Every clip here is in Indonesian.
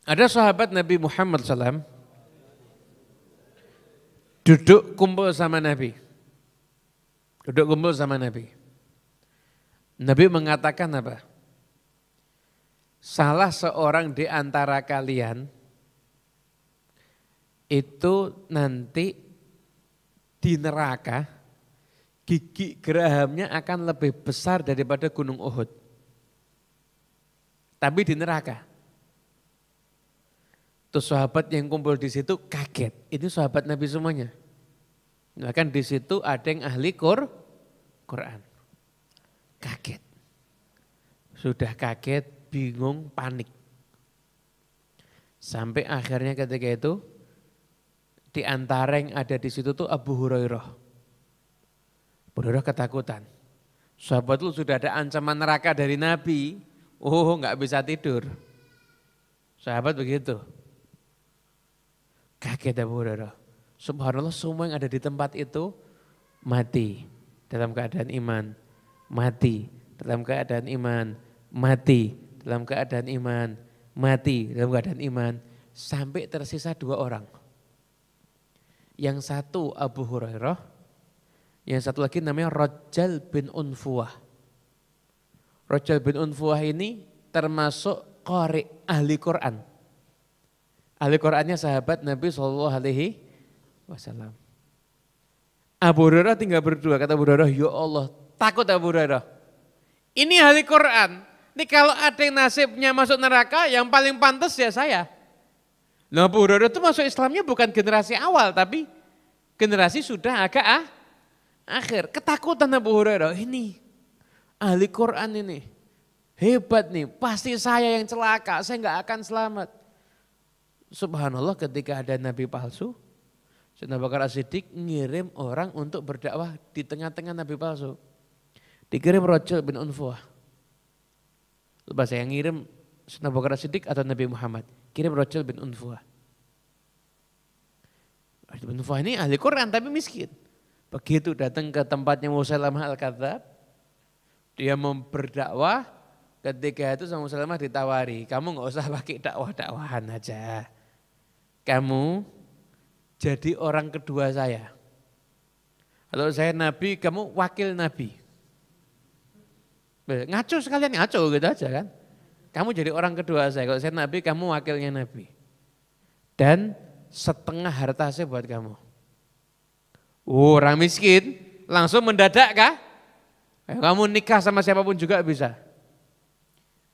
Ada sahabat Nabi Muhammad SAW duduk kumpul sama Nabi. Duduk kumpul sama Nabi. Nabi mengatakan apa? Salah seorang di antara kalian itu nanti di neraka gigi gerahamnya akan lebih besar daripada gunung Uhud. Tapi di neraka. Terus sahabat yang kumpul di situ kaget. Ini sahabat Nabi semuanya. Bahkan di situ ada yang ahli Quran. Kaget. Sudah kaget, bingung, panik. Sampai akhirnya ketika itu di antara yang ada di situ tuh Abu Hurairah. Abu Hurairah ketakutan. Sahabat itu sudah ada ancaman neraka dari Nabi. Oh, nggak bisa tidur. Sahabat begitu. Kaget Abu Hurairah. Subhanallah, semua yang ada di tempat itu mati dalam keadaan iman. Mati dalam keadaan iman. Mati dalam keadaan iman. Mati dalam keadaan iman. Sampai tersisa 2 orang. Yang satu Abu Hurairah. Yang satu lagi namanya Rajal bin Unfuwah. Rajal bin Unfuwah ini termasuk qari ahli Quran. Ahli Qurannya sahabat Nabi SAW. Abu Hurairah tinggal berdua, kata Abu Hurairah, ya Allah, takut Abu Hurairah. Ini ahli Quran, ini kalau ada yang nasibnya masuk neraka, yang paling pantas ya saya. Nah, Abu Hurairah itu masuk Islamnya bukan generasi awal, tapi generasi sudah agak akhir. Ketakutan Abu Hurairah, ini ahli Quran ini, hebat nih, pasti saya yang celaka, saya nggak akan selamat. Subhanallah, ketika ada nabi palsu, Sayyidina Abu Bakar As-Siddiq ngirim orang untuk berdakwah di tengah-tengah nabi palsu. Dikirim Rajal bin Unfuwah. Coba saya ngirim Sayyidina Abu Bakar As-Siddiq atau Nabi Muhammad? Kirim Rajal bin Unfuwah. Rajal bin Unfuwah ini ahli Quran tapi miskin. Begitu datang ke tempatnya Musailamah Al-Kadzab, dia mau berdakwah, ketika itu sama Musailamah ditawari, kamu nggak usah pakai dakwah-dakwahan aja. Kamu jadi orang kedua saya. Kalau saya nabi, kamu wakil nabi. Ngaco sekalian, ngaco gitu aja kan. Kamu jadi orang kedua saya, kalau saya nabi, kamu wakilnya nabi. Dan setengah harta saya buat kamu. Orang miskin langsung mendadak kah? Kamu nikah sama siapapun juga bisa.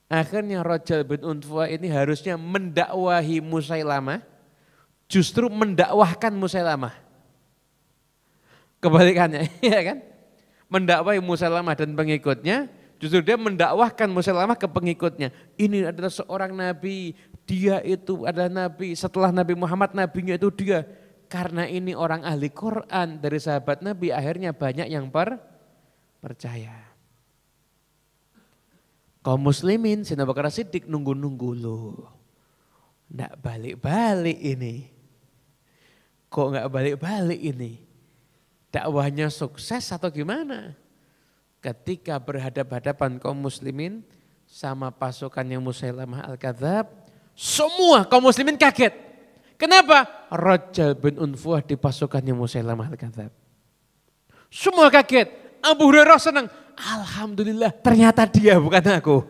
Akhirnya Rajal bin Unfuwah ini harusnya mendakwahi Musailamah, justru mendakwahkan Musailamah. Kebalikannya, ya kan? Mendakwahi Musailamah dan pengikutnya, justru dia mendakwahkan Musailamah ke pengikutnya. Ini adalah seorang nabi, dia itu adalah nabi, setelah Nabi Muhammad nabinya itu dia. Karena ini orang ahli Quran dari sahabat Nabi, akhirnya banyak yang percaya. Kaum muslimin, Sayyidina Abu Bakar As-Siddiq nunggu-nunggu loh. Nggak balik-balik ini. Kok nggak balik-balik ini? Dakwahnya sukses atau gimana? Ketika berhadap-hadapan kaum muslimin sama pasukannya Musailamah Al-Kadzab, semua kaum muslimin kaget. Kenapa? Rajal bin Unfuwah di pasukannya Musailamah Al-Kadzab. Semua kaget. Abu Hurairah senang. Alhamdulillah ternyata dia bukan aku.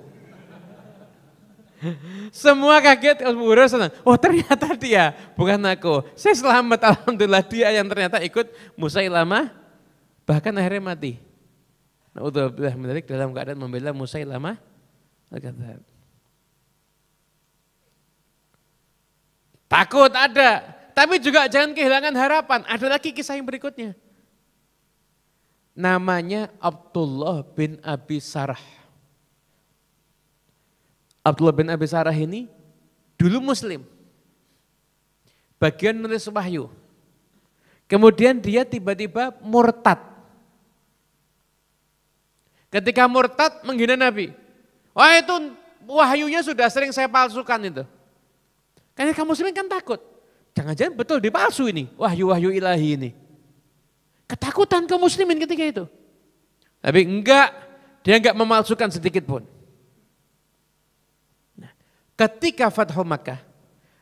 Semua kaget, Abu Hurairah senang. Oh ternyata dia bukan aku. Saya selamat, alhamdulillah dia yang ternyata ikut Musailamah. Bahkan akhirnya mati. Naudzubillah min dzalik, dalam keadaan membela Musailamah Al-Kadzab. Takut ada, tapi juga jangan kehilangan harapan. Ada lagi kisah yang berikutnya. Namanya Abdullah bin Abi Sarh. Abdullah bin Abi Sarh ini dulu muslim. Bagian nulis wahyu. Kemudian dia tiba-tiba murtad. Ketika murtad menghina Nabi. Wah itu wahyunya sudah sering saya palsukan itu. Karena kaum muslimin kan takut. Jangan-jangan betul dipalsu ini, wahyu-wahyu ilahi ini. Ketakutan kaum muslimin ketika itu. Tapi enggak, dia enggak memalsukan sedikit pun. Nah, ketika Fathu Makkah,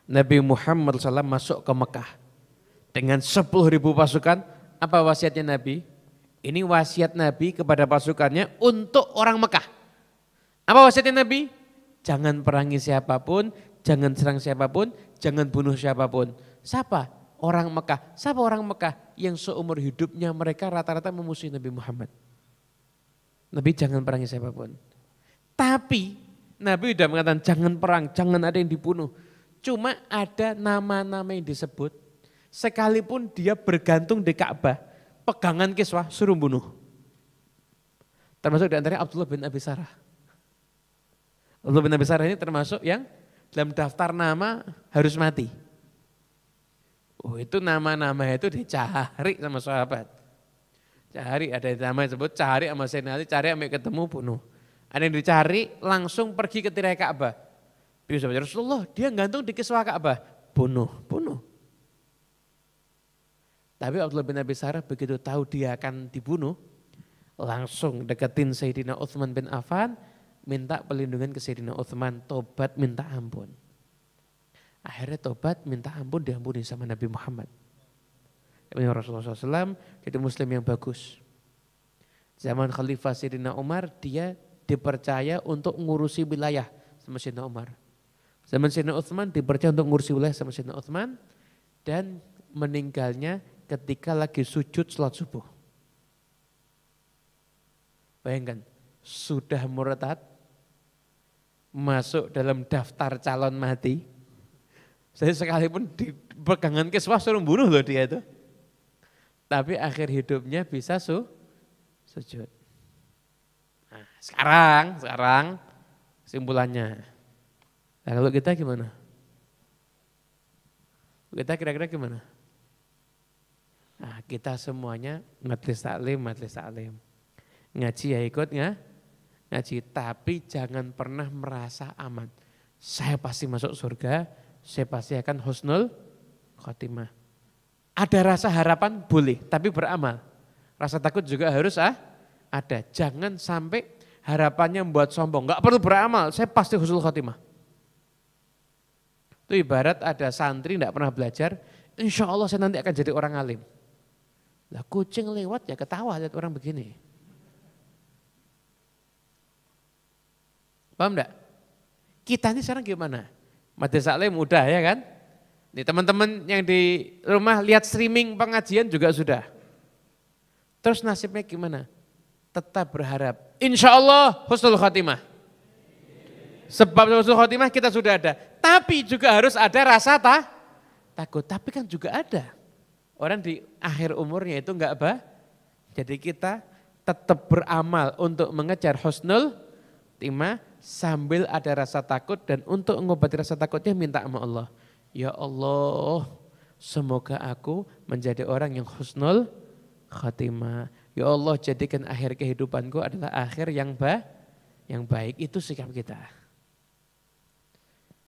Nabi Muhammad SAW masuk ke Mekah dengan 10.000 pasukan. Apa wasiatnya Nabi? Ini wasiat Nabi kepada pasukannya untuk orang Mekah. Apa wasiatnya Nabi? Jangan perangi siapapun, jangan serang siapapun, jangan bunuh siapapun. Siapa? Orang Mekah. Siapa orang Mekah? Yang seumur hidupnya mereka rata-rata memusuhi Nabi Muhammad. Nabi jangan perangi siapapun. Tapi Nabi sudah mengatakan jangan perang, jangan ada yang dibunuh. Cuma ada nama-nama yang disebut, sekalipun dia bergantung di Ka'bah, pegangan kiswah suruh bunuh. Termasuk di antaranya Abdullah bin Abi Sarah. Abdullah bin Abi Sarah ini termasuk yang dalam daftar nama harus mati. Oh itu nama-nama itu dicari sama sahabat. Cari, ada nama yang disebut cari sama Sayyidina Ali, cari sampai ketemu bunuh. Ada yang dicari langsung pergi ke tirai Ka'bah. Dia sahabat Rasulullah, dia gantung di kiswah Ka'bah, bunuh. Tapi Abdullah bin Abi Sarah begitu tahu dia akan dibunuh, langsung deketin Sayyidina Utsman bin Affan, minta perlindungan ke Sayyidina Utsman, tobat minta ampun. Akhirnya tobat minta ampun, diampuni sama Nabi Muhammad. Rasulullah SAW jadi muslim yang bagus. Zaman Khalifah Sayyidina Umar dia dipercaya untuk ngurusi wilayah sama Sayyidina Umar. Zaman Sayyidina Utsman dipercaya untuk ngurusi wilayah sama Sayyidina Utsman dan meninggalnya ketika lagi sujud sholat subuh. Bayangkan, sudah murtad, masuk dalam daftar calon mati. Saya sekalipun di pegangan kiswah suruh bunuh loh dia itu. Tapi akhir hidupnya bisa sujud. Nah, sekarang kesimpulannya. Nah, kalau kita gimana? Kita kira-kira gimana? Nah, kita semuanya majelis taklim. Ngaji ya ikut ngaji, tapi jangan pernah merasa aman. Saya pasti masuk surga, saya pasti akan husnul khotimah. Ada rasa harapan boleh, tapi beramal. Rasa takut juga harus ada. Jangan sampai harapannya membuat sombong. Enggak perlu beramal, saya pasti husnul khotimah. Itu ibarat ada santri enggak pernah belajar, insya Allah saya nanti akan jadi orang alim. Lah kucing lewat ya ketawa lihat orang begini. Paham enggak? Kita ini sekarang gimana? Majelis taklim udah ya kan? Nih teman-teman yang di rumah lihat streaming pengajian juga sudah. Terus nasibnya gimana? Tetap berharap. Insya Allah husnul khotimah. Sebab husnul khotimah kita sudah ada. Tapi juga harus ada rasa takut. Tapi kan juga ada. Orang di akhir umurnya itu enggak Jadi kita tetap beramal untuk mengejar husnul khotimah sambil ada rasa takut. Dan untuk mengobati rasa takutnya minta sama Allah. Ya Allah, semoga aku menjadi orang yang husnul khatimah. Ya Allah, jadikan akhir kehidupanku adalah akhir yang baik. Itu sikap kita.